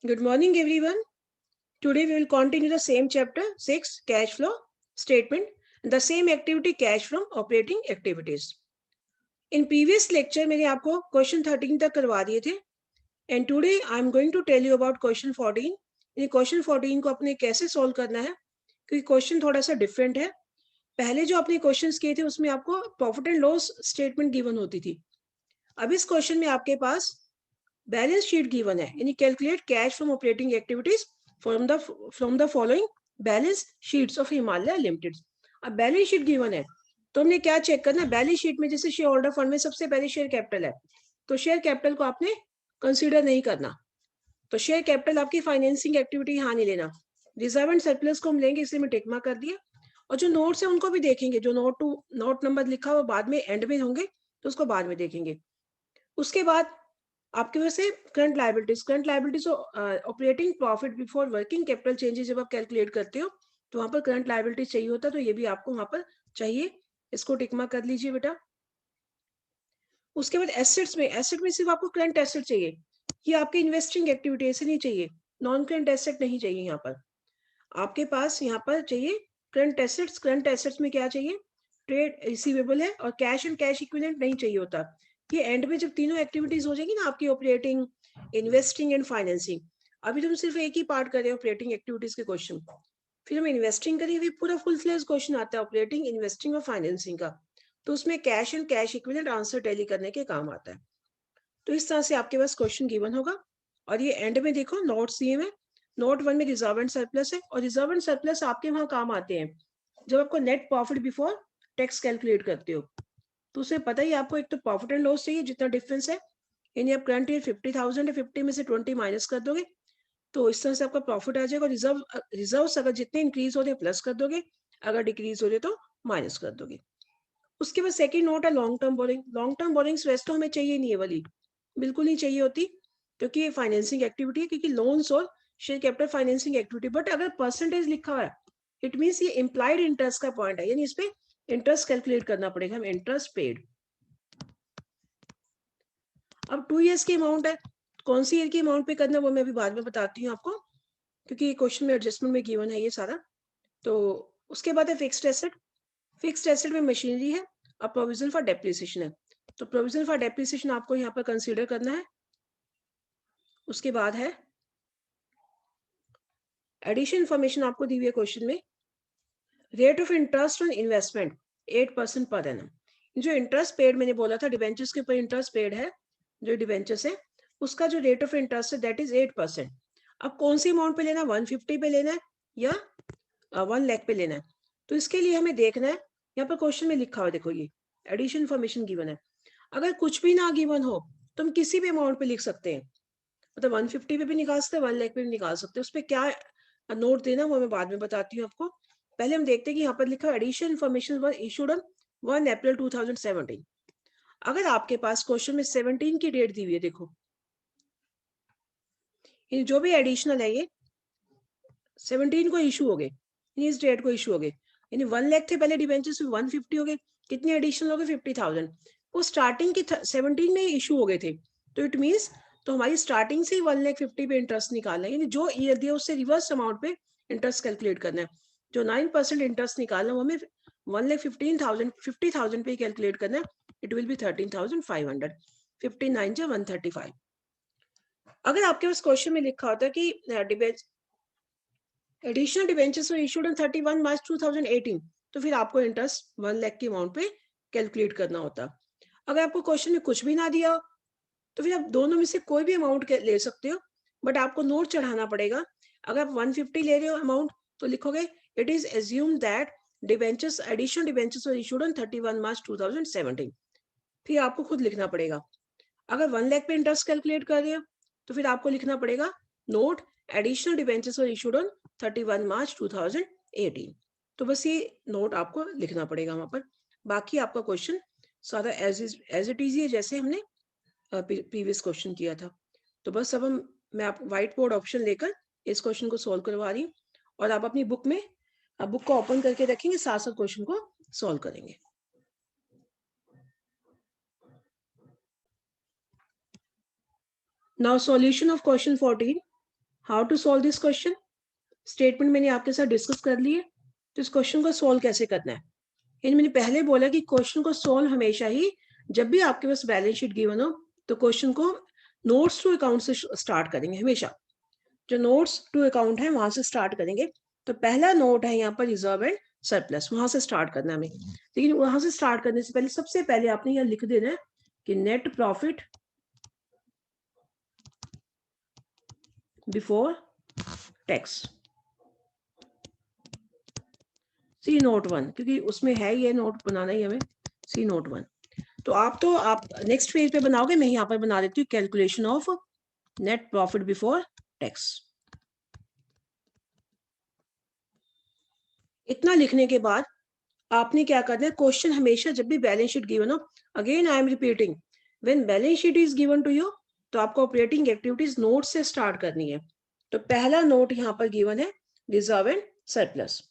Good morning, everyone. Today we will continue the same chapter 6, cash flow statement, and the same activity, cash from operating activities. In previous lecture मैंने आपको question 13 तक करवा दिए थे, and today I am going to tell you about question 14. ये question 14 को अपने कैसे सॉल्व करना है, क्योंकि क्वेश्चन थोड़ा सा डिफरेंट है. पहले जो आपने क्वेश्चंस किए थे उसमें आपको profit and loss statement given होती थी. अब इस क्वेश्चन में आपके पास बैलेंस शीट गिवन है, यानी calculate cash from operating activities from the following balance sheets of Himalaya limited. अब बैलेंस शीट गिवन है तो हमने क्या चेक करना है. बैलेंस शीट में जैसे शेयर होल्डर फंड में सबसे पहले शेयर कैपिटल है, तो शेयर कैपिटल को आपने कंसीडर नहीं करना. तो शेयर कैपिटल आपकी फाइनेंसिंग एक्टिविटी यहाँ नहीं लेना. रिजर्व एंड सरप्लस को हम लेंगे, इसलिए मैं टिक मार्क कर दिया. और जो नोट्स है उनको भी देखेंगे, जो नोट नंबर लिखा हुआ बाद में एंड में होंगे तो उसको बाद में देखेंगे. उसके बाद आपके पास है current liabilities operating profit before working capital changes. जब आप कैलकुलेट करते हो तो वहां पर करंट लायबिलिटीज चाहिए होता है, तो ये भी आपको वहां पर चाहिए. इसको टिक मार्क कर लीजिए बेटा. उसके बाद एसेट में सिर्फ आपको करंट एसेट चाहिए. ये आपकी इन्वेस्टिंग एक्टिविटी ऐसे नहीं चाहिए, नॉन करंट एसेट नहीं चाहिए. यहाँ पर आपके पास यहाँ पर चाहिए करंट एसेट्स. करंट एसेट्स में क्या चाहिए, ट्रेड रिसीवेबल है, और कैश एंड कैश इक्विवेलेंट नहीं चाहिए होता. ये एंड में जब तीनों एक्टिविटीज हो जाएगी ना आपकी, ऑपरेटिंग, इन्वेस्टिंग एंड फाइनेंसिंग. अभी तुम सिर्फ एक ही पार्ट कर रहे हो ऑपरेटिंग एक्टिविटीज के क्वेश्चन, फिर हम इन्वेस्टिंग करेंगे, फिर पूरा फुल फ्लेज क्वेश्चन आता है ऑपरेटिंग, इन्वेस्टिंग और फाइनेंसिंग का. तो उसमें cash and cash equivalent answer tally करने के काम आता है. तो इस तरह से आपके पास क्वेश्चन गिवन होगा. और ये एंड में देखो नोट्स दिए हुए. नोट 1 में रिजर्व एंड सरप्लस है, और रिजर्व एंड सरप्लस आपके वहां काम आते हैं जब आपको net profit before tax calculate करते हो. तो उसे पता ही आपको, एक तो प्रॉफिट एंड लॉस चाहिए जितना डिफरेंस है, यानी आप करंट ईयर 50,000 है, 50 में से 20 माइनस कर दोगे तो इस तरह से आपका प्रॉफिट आ जाएगा. रिजर्व अगर जितने इंक्रीज हो रहे प्लस कर दोगे, अगर डिक्रीज हो रहे तो माइनस कर दोगे. उसके बाद सेकंड नोट है long term borrowing. Long term borrowings वैसे तो हमें चाहिए नहीं है वाली, बिल्कुल नहीं चाहिए होती, क्योंकि ये फाइनेंसिंग एक्टिविटी है, क्योंकि लोन्स और share capital financing activity. But अगर परसेंटेज लिखा हुआ है, इट मीन्स ये इम्प्लाइड इंटरेस्ट का पॉइंट है, यानी इस पे इंटरेस्ट कैलकुलेट करना पड़ेगा. हम इंटरेस्ट पेड. अब 2 ईयर्स की अमाउंट है, कौन सी ईयर की अमाउंट पे करना वो मैं अभी बाद में बताती हूँ आपको, क्योंकि क्वेश्चन में एडजस्टमेंट में गिवन है ये सारा. तो उसके बाद है फिक्स्ड एसेट. फिक्स्ड एसेट में मशीनरी है और प्रोविजन फॉर डेप्रिसिएशन है. तो प्रोविजन फॉर डेप्रिसिएशन आपको यहाँ पर कंसीडर करना है. उसके बाद है एडिशन इन्फॉर्मेशन आपको दी हुई है क्वेश्चन में. Rate of interest on investment 8% per annum. जो इंटरेस्ट पेड मैंने बोला था डिवेंचर्स के ऊपर इंटरेस्ट पेड है, जो डिवेंचर्स है उसका जो रेट ऑफ इंटरेस्ट है दैट इज 8%. अब कौन सी अमाउंट पे लेना है, 150 पे लेना है या 1 लाख पे लेना है. तो इसके लिए हमें देखना है, यहाँ पर क्वेश्चन में लिखा हुआ देखो, ये एडिशन इन्फॉर्मेशन गिवन है. अगर कुछ भी ना गिवन हो तो हम किसी भी अमाउंट पे लिख सकते हैं, मतलब 150 पे भी निकाल सकते हैं, 1 लाख पे भी निकाल सकते हैं. उस पर क्या नोट देना वो मैं बाद में बताती हूँ आपको. पहले हम देखते हैं कि यहाँ पर लिखा addition information were issued on 1 April 2017. अगर आपके पास क्वेश्चन में 17 की डेट दी हुई है, देखो ये जो भी एडिशनल है ये 17 को इशू हो गए, इस डेट को इशू हो गए, यानी 1 लाख थे पहले डिवेंचर्स, 150 हो गए, कितने एडिशनल हो गए, 50,000. वो स्टार्टिंग की 17 में इशू हो गए थे, तो इट मीन्स तो हमारी स्टार्टिंग से ही 1,50,000 पे इंटरेस्ट निकालना है, यानी जो ईयर दिया उससे रिवर्स अमाउंट पे इंटरेस्ट कैलकुलेट करना है. जो 9% इंटरेस्ट निकालना वो हमें 1,15,000 50,000 पे कैलकुलेट करना है. It will be 13,500. 59 जो 135. अगर आपके पास क्वेश्चन में लिखा होता है कि एडिशनल डिवेंचर्स इशूड ऑन 31 मार्च 2018, तो फिर आपको इंटरेस्ट 1 लाख की अमाउंट पे कैलकुलेट करना होता. अगर आपको क्वेश्चन में कुछ भी ना दिया तो फिर आप दोनों में से कोई भी अमाउंट ले सकते हो, बट आपको नोट चढ़ाना पड़ेगा. अगर आप 150 ले रहे हो अमाउंट तो लिखोगे it is assume that debentures additional debentures were issued on 31 मार्च 2017. फिर आपको खुद लिखना पड़ेगा. अगर 1 लाख पे इंटरेस्ट कैलकुलेट कर रहे हो तो फिर आपको लिखना पड़ेगा note additional debentures were issued on 31 मार्च 2018. तो बस ये नोट आपको लिखना पड़ेगा वहां पर. बाकी आपका क्वेश्चन सारा एज इट इज है, जैसे हमने प्रीवियस क्वेश्चन किया था. तो बस अब मैं आप व्हाइट बोर्ड ऑप्शन लेकर इस क्वेश्चन को सॉल्व करवा रही हूँ, और आप अपनी बुक में बुक को ओपन करके रखेंगे, साथ साथ क्वेश्चन को सॉल्व करेंगे. Now solution of question 14. How to solve this question, statement मैंने आपके साथ डिस्कस कर ली है, तो इस क्वेश्चन को सॉल्व कैसे करना है। यानी मैंने पहले बोला कि क्वेश्चन को सॉल्व हमेशा ही जब भी आपके पास बैलेंस शीट गिवन हो तो क्वेश्चन को नोट्स टू अकाउंट से स्टार्ट करेंगे। हमेशा जो नोट्स टू अकाउंट है वहां से स्टार्ट करेंगे। तो पहला नोट है यहाँ पर रिजर्व एंड सरप्लस, वहां से स्टार्ट करना है हमें। लेकिन वहां से स्टार्ट करने से पहले सबसे पहले आपने यहाँ लिख देना है कि नेट प्रॉफिट बिफोर टैक्स, सी नोट 1, क्योंकि उसमें है ये नोट बनाना ही हमें, सी नोट 1। तो आप नेक्स्ट पेज पे बनाओगे, मैं यहाँ पर बना देती हूँ calculation of net profit before tax. इतना लिखने के बाद आपने क्या करना है, क्वेश्चन हमेशा जब भी बैलेंस शीट गिवन हो, again I am repeating, when balance sheet is given to you तो आपको ऑपरेटिंग एक्टिविटीज नोट से स्टार्ट करनी है। तो पहला नोट यहाँ पर गिवन है रिजर्व एंड सरप्लस।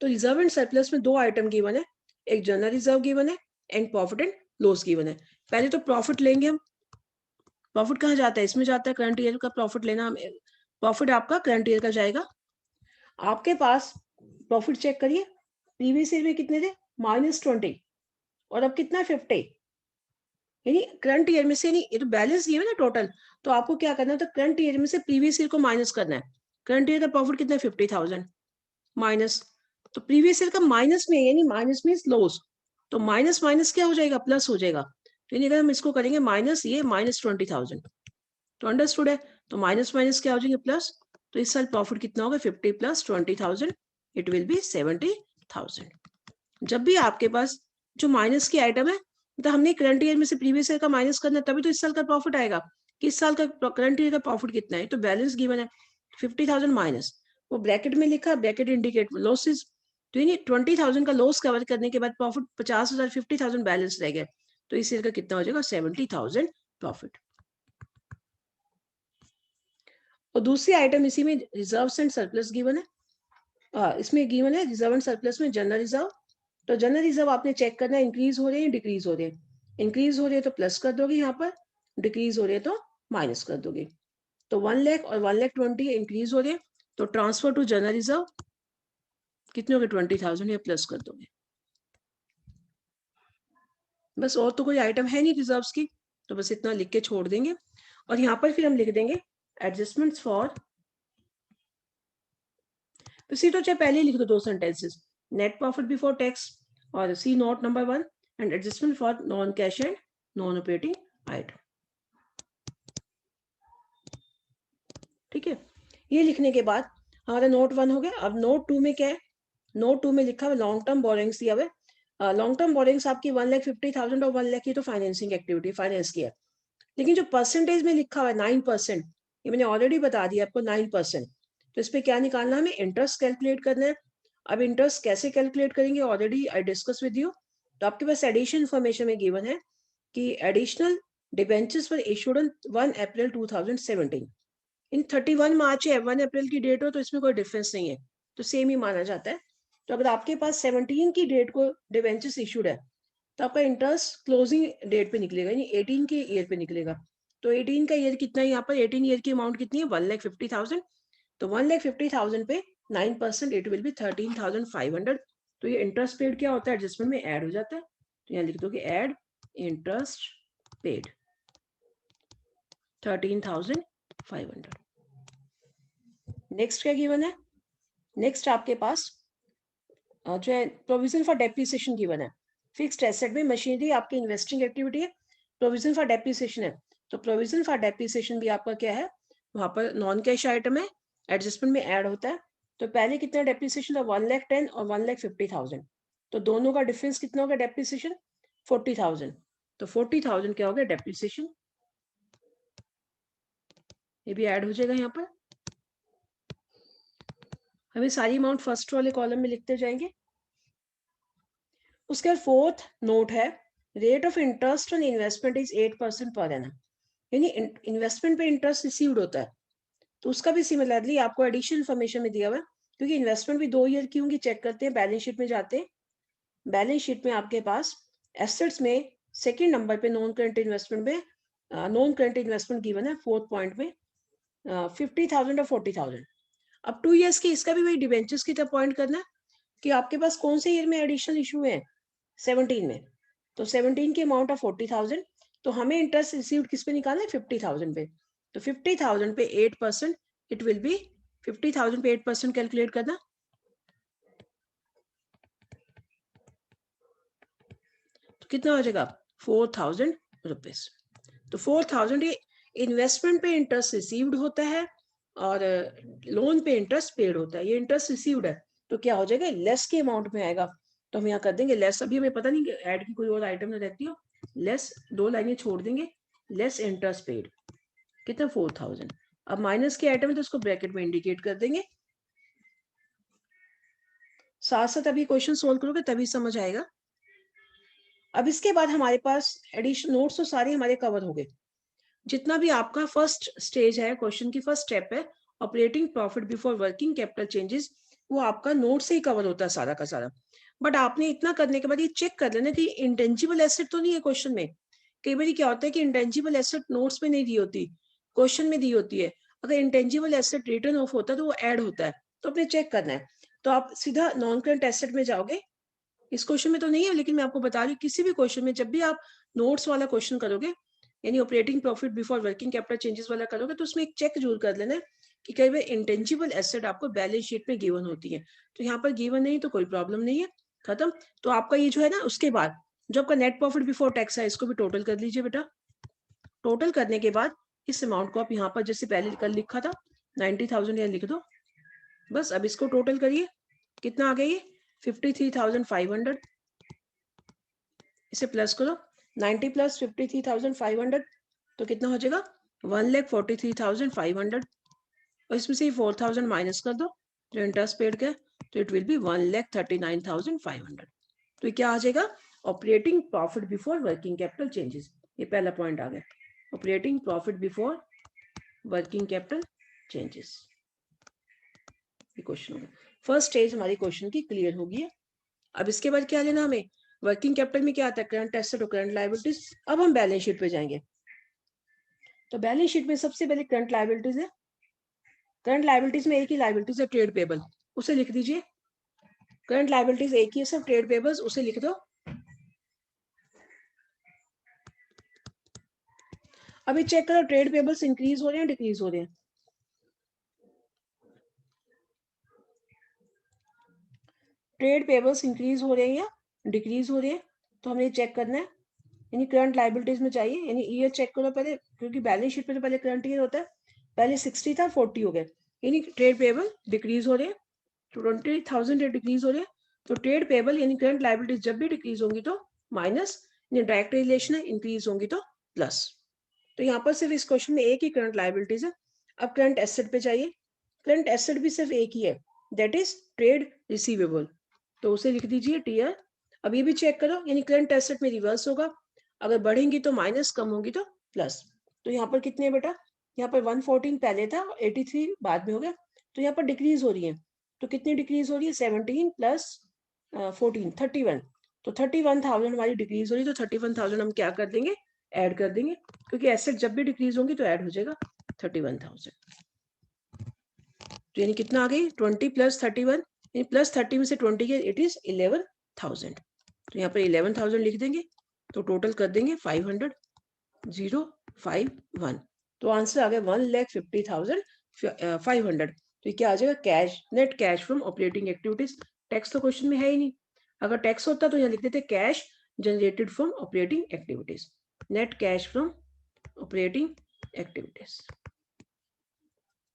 तो रिजर्व एंड सरप्लस में दो आइटम गिवन है, एक जनरल रिजर्व गिवन है and profit and loss given है। पहले तो प्रॉफिट लेंगे हम। प्रॉफिट कहाँ जाता है, इसमें जाता है, करंट ईयर का प्रॉफिट लेना। प्रॉफिट आपका करंट ईयर का जाएगा। आपके पास प्रॉफिट चेक करिए, प्रीवियस ईयर में कितने थे, -20, और अब कितना 50, यानी करंट ईयर में से, नहीं ये तो बैलेंस गिवन है ना टोटल। तो आपको क्या करना है, तो करंट ईयर में से प्रीवियस ईयर को माइनस करना है। करंट ईयर का प्रॉफिट कितना है, 50,000 माइनस, तो प्रीवियस ईयर का माइनस में, यानी माइनस मीन्स लॉस, तो माइनस माइनस क्या हो जाएगा, प्लस हो जाएगा। तो यानी अगर हम इसको करेंगे माइनस, ये -20,000, तो अंडरस्टूड है। तो माइनस माइनस क्या हो जाएंगे, प्लस। तो इस साल प्रॉफिट कितना होगा, 50 + 20,000, इट विल बी 70,000। जब भी आपके पास जो माइनस की आइटम है, मतलब हमने करंट ईयर में से प्रीवियस ईयर का माइनस करना है, तभी तो इस साल का प्रॉफिट आएगा कि इस साल का करंट ईयर का प्रॉफिट कितना है। तो बैलेंस गिवन है 50,000 माइनस, वो ब्रैकेट में लिखा, ब्रैकेट इंडिकेट लॉसेस। तो यानी 20,000 का लॉस कवर करने के बाद प्रॉफिट 50,000, 50,000 बैलेंस रह गया। तो इस ईयर का कितना हो जाएगा, 70,000 प्रॉफिट। और दूसरी आइटम इसी में रिजर्व्स एंड सरप्लस गिवन है। इसमें गिवन है रिजर्व एंड सरप्लस में जनरल रिजर्व। तो जनरल रिजर्व आपने चेक करना है, इंक्रीज हो रहे हैं डिक्रीज हो रहे हैं। इंक्रीज हो रहे हैं तो प्लस कर दोगे यहाँ पर, डिक्रीज हो रहे हैं तो माइनस कर दोगे। तो 1 लाख और 1,20,000 इंक्रीज हो रहे हैं, तो ट्रांसफर टू जनरल रिजर्व कितने हो गए, 20,000, या प्लस कर दोगे। बस, और तो कोई आइटम है नहीं रिजर्व्स की, तो बस इतना लिख के छोड़ देंगे। और यहाँ पर फिर हम लिख देंगे एडजस्टमेंट्स फॉर, तो सी तो चाहे पहले ही लिख दो 2 sentences, net profit before tax, और see note number 1 and adjustment for non cash and non operating item. ठीक है, ये लिखने के बाद हमारा नोट 1 हो गया। अब नोट 2 में क्या है, नोट 2 में लिखा हुआ लॉन्ग टर्म बोरिंग्स दिया हुआ है। लॉन्ग टर्म बोरिंग्स आपकी 1,50,000 और 1 लाख की तो फाइनेंसिंग एक्टिविटी, फाइनेंस की है। लेकिन जो परसेंटेज में लिखा हुआ है 9%, ये मैंने ऑलरेडी बता दिया आपको 9%। तो इस पे क्या निकालना है, हमें इंटरेस्ट कैलकुलेट करना है। अब इंटरेस्ट कैसे कैलकुलेट करेंगे, already I discuss with you. तो आपके पास एडिशन इन्फॉर्मेशन में गिवन है कि additional debentures were issued on 1 April 2017। इन 31 मार्च या 1 अप्रैल की डेट हो तो इसमें कोई डिफरेंस नहीं है, तो सेम ही माना जाता है। तो अगर आपके पास 17 की डेट को डिबेंचर्स इशूड है, तो आपका इंटरेस्ट क्लोजिंग डेट पे निकलेगा, यानी 18 के ईयर पे निकलेगा। तो 18 का ईयर कितना है, यहाँ पर 18 ईयर की अमाउंट कितनी है, 1,50,000। तो 1,50,000 पे 9%, इट विल बी 13,500। तो ये इंटरेस्ट पेड क्या होता है, एडजस्टमेंट में ऐड हो जाता है। तो यहाँ लिख दो कि ऐड इंटरेस्ट पेड 13,500। नेक्स्ट क्या गिवन है, नेक्स्ट आपके पास जो है प्रोविजन फॉर डेप्रिसिएशन गिवन है। फिक्स्ड एसेट में मशीनरी आपकी इन्वेस्टिंग एक्टिविटी है, प्रोविजन फॉर डेप्रिसिएशन है। तो प्रोविजन फॉर डेप्रिसिएशन भी आपका क्या है, वहां पर नॉन कैश आइटम है, एडजस्टमेंट में ऐड होता है। तो पहले कितना डेप्रिसिएशन था, 1,10,000 और 1,50,000। तो दोनों का डिफरेंस कितना होगा, डेप्रिसिएशन 40,000। तो 40,000 क्या हो गया डेप्रिसिएशन, ये भी ऐड हो जाएगा यहाँ पर। हमें सारी अमाउंट फर्स्ट वाले कॉलम में लिखते जाएंगे। उसके बाद फोर्थ नोट है, rate of interest on investment is 8% per annum, यानी इन्वेस्टमेंट पे इंटरेस्ट रिसीव्ड होता है। तो उसका भी सिमिलरली आपको एडिशनल इन्फॉर्मेशन में दिया हुआ है, क्योंकि इन्वेस्टमेंट भी 2 ईयर की होंगी। चेक करते हैं, बैलेंस शीट में जाते हैं। बैलेंस शीट में आपके पास एसेट्स में सेकंड नंबर पे नॉन करंट इन्वेस्टमेंट में, नॉन करंट इन्वेस्टमेंट गिवन है 4th पॉइंट में। 50,000 और 40,000। अब 2 years की इसका भी वही डिबेंचर्स की तरफ पॉइंट करना है कि आपके पास कौन से ईयर में एडिशनल इशू है, 17 में। तो 17 की अमाउंट ऑफ 40,000, तो हमें इंटरेस्ट रिसीव्ड किस पे निकालना है, 50,000 पे। तो 50,000 पे 8%, इट विल बी 50,000 पे 8% कैलकुलेट करना, तो कितना हो जाएगा, 4,000 रुपीज। तो 4,000 ये इन्वेस्टमेंट पे इंटरेस्ट रिसीव्ड होता है और लोन पे इंटरेस्ट पेड होता है। ये इंटरेस्ट रिसीव्ड है तो क्या हो जाएगा, लेस के अमाउंट में आएगा। तो हम यहाँ कर देंगे लेस, अभी हमें पता नहीं कि ऐड की कोई और आइटम ना रहती हो, लेस 2 लाइनें छोड़ देंगे, लेस इंटरेस्ट पेड, कितना 4,000। अब माइनस के आइटम है तो उसको ब्रैकेट में इंडिकेट कर देंगे। साथ साथ अभी क्वेश्चन सोल्व करोगे तभी समझ आएगा। अब इसके बाद हमारे पास एडिशन नोट्स तो सारे हमारे कवर हो गए। जितना भी आपका फर्स्ट स्टेज है, क्वेश्चन की फर्स्ट स्टेप है operating profit before working capital changes, वो आपका नोट से ही कवर होता है सारा का सारा। बट आपने इतना करने के बाद ये चेक कर लेना कि इंटेंजिबल एसेट तो नहीं है क्वेश्चन में। कई बार क्या होता है कि इंटेंजिबल एसेट नोट्स में नहीं दी होती, क्वेश्चन में दी होती है। अगर इंटेंजिबल एसेट रिटर्न ऑफ होता है तो वो ऐड होता है, तो अपने चेक करना है। तो आप सीधा नॉन करंट एसेट में जाओगे, इस क्वेश्चन में तो नहीं है लेकिन मैं आपको बता रही हूँ, किसी भी क्वेश्चन में जब भी आप नोट्स वाला क्वेश्चन करोगे, यानी operating profit before working capital changes वाला करोगे, तो उसमें एक चेक जरूर कर लेना कि कई बार इंटेंजिबल एसेट आपको बैलेंस शीट में गिवन होती है। तो यहाँ पर गिवन नहीं तो कोई प्रॉब्लम नहीं है, खत्म। तो आपका ये जो है ना, उसके बाद जो आपका नेट प्रॉफिट बिफोर टैक्स है, इसको भी टोटल कर लीजिए बेटा। टोटल करने के बाद इस अमाउंट को आप यहाँ पर जैसे पहले कल लिखा था 90,000 यहाँ लिख दो बस। अब इसको टोटल करिए, कितना आ गया ये 53,500। इसे प्लस करो, 90 प्लस 53,500 तो कितना हो जाएगा 1,43,500। और इसमें से 4,000 माइनस कर दो जो इंटरेस्ट पेड का, तो इट विल बी 1,39,500। तो ये क्या आ जाएगा, operating profit before working capital changes. ये पहला पॉइंट आ गया, operating profit before working capital changes. ये क्वेश्चन होगा, फर्स्ट स्टेज हमारी क्वेश्चन की क्लियर होगी। अब इसके बाद क्या लेना हमें, वर्किंग कैपिटल में क्या आता है, करंट एसेट और करंट लायबिलिटीज। अब हम बैलेंस शीट पे जाएंगे, तो बैलेंस शीट में सबसे पहले करंट लायबिलिटीज है। करंट लायबिलिटीज में एक ही लायबिलिटीज है, ट्रेड पेबल, उसे लिख दीजिए। करंट लायबिलिटीज एक ही है सब, ट्रेड पेबल्स, उसे लिख दो। अभी चेक करो ट्रेड पेबल्स इंक्रीज हो रहे हैं डिक्रीज हो रहे हैं, ट्रेड पेबल्स इंक्रीज हो रहे हैं या डिक्रीज हो रहे हैं, तो हमें चेक करना है। यानी करंट लायबिलिटीज में चाहिए, यानी ईयर चेक करो पहले, क्योंकि बैलेंस शीट पे तो पहले करंट ईयर होता है। पहले 60 था 40 हो गया, यानी ट्रेड पेबल डिक्रीज हो रहे हैं, 20,000 डिक्रीज हो रहे हैं। तो ट्रेड पेबल यानी करंट लायबिलिटीज जब भी डिक्रीज होंगी तो माइनस, डायरेक्ट रिलेशन है, इंक्रीज होंगी तो प्लस। तो यहाँ पर सिर्फ इस क्वेश्चन में एक ही करंट लायबिलिटीज है। अब करंट एसेट पे चाहिए, करंट एसेट भी सिर्फ एक ही है, दैट इज ट्रेड रिसीवेबल, तो उसे लिख दीजिए टीआर। अब ये भी चेक करो, यानी करंट एसेट में रिवर्स होगा, अगर बढ़ेंगी तो माइनस, कम होगी तो प्लस। तो यहाँ पर कितने है बेटा, यहाँ पर 114 पहले था, 83 बाद में हो गया, तो यहाँ पर डिक्रीज हो रही है। तो कितनी डिक्रीज हो रही है, 17 प्लस 14 31। तो 31,000 हमारी डिक्रीज हो रही है, तो 31,000 हम क्या कर देंगे, ऐड कर देंगे, क्योंकि एसेट जब भी डिक्रीज होंगी तो ऐड हो जाएगा 31,000। तो यानी कितना आ गई 20 प्लस 31, प्लस 30 में से 20 के इट इज 11,000। तो यहाँ पर 11,000 लिख देंगे, तो टोटल कर देंगे 500,051। तो आंसर आ गया 1,50,500। तो ये क्या आ जाएगा, cash, net cash from operating activities. Tax तो क्वेश्चन में है ही नहीं, अगर टैक्स होता तो यहाँ लिख देते cash generated from operating activities, net cash from operating activities.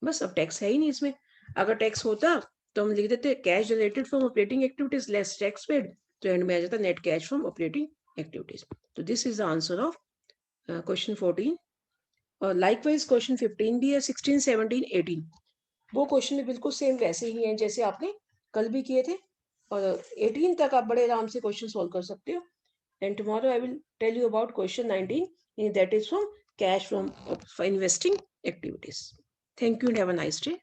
बस अब टैक्स है ही नहीं इसमें, अगर टैक्स होता तो हम लिख देते cash generated from operating activities less tax paid, तो एंड में आ जाता net cash from operating activities. तो this is the answer of question 14। और लाइकवाइज क्वेश्चन 15 भी है, 16 17 18 वो क्वेश्चन भी बिल्कुल सेम वैसे ही हैं जैसे आपने कल भी किए थे, और 18 तक आप बड़े आराम से क्वेश्चन सॉल्व कर सकते हो। And tomorrow I will tell you about question 19, that is from cash from investing activities. Thank you and have a nice day.